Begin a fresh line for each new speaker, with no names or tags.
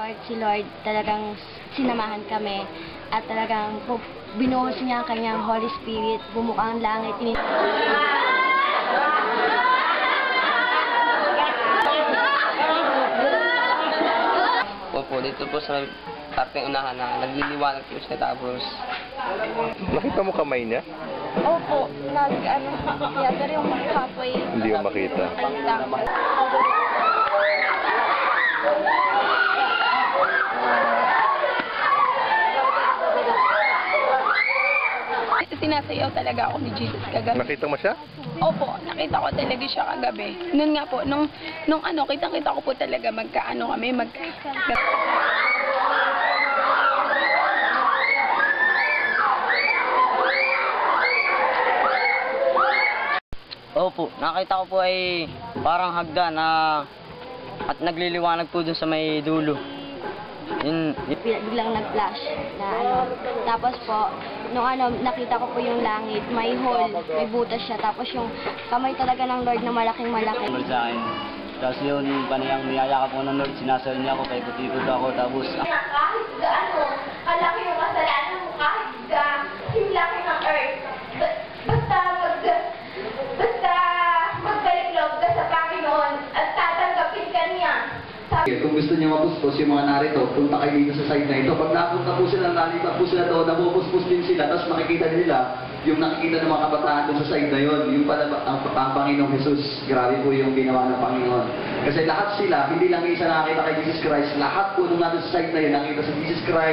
Si Lord talagang sinamahan kami at talagang binuhos niya ang kanyang Holy Spirit, bumukha ang langit.
Opo, dito po sa parteng unahan na nagliliwanag po siya tapos...
Nakita mo kamay niya?
Opo, kaya pero yung mukha po ay...
Hindi mo makita.
Sinasayaw talaga ako ni Jesus kagabi.
Nakita mo siya?
Opo, nakita ko talaga siya kagabi. Noon nga po, nung kitang-kita ko po talaga magkaano kami,
Opo, nakita ko po ay parang hagdan na at nagliliwanag po dun sa may dulo.
Biglang nag-flash na Tapos po, nung nakita ko po yung langit, may hole, may butas siya. Tapos yung kamay talaga ng Lord na malaking-malaki.
Sa akin. Tapos yun, panayang niyayakap ko ng Lord, sinasal niya ako, paikot-ikot ako, tapos...
Kahit gaano, kalaki yung kasalanan mo, kahit yung laki ng earth. Basta maggaling loob ka sa Panginoon at tatanggapin ka niya.
Kung gusto niyo mapuspos yung mga narito, punta kayo dito sa side na ito. Pag napunta po sila, nalipat po sila doon, napupuspos din sila, tapos makikita nila yung nakikita ng mga kabataan doon sa side na yon. Yung pala ang Panginoong Jesus. Grabe po yung ginawa ng Panginoon. Kasi lahat sila, hindi lang isa nakakita kay Jesus Christ, lahat po nung natin sa side na yun, nakita sa Jesus Christ.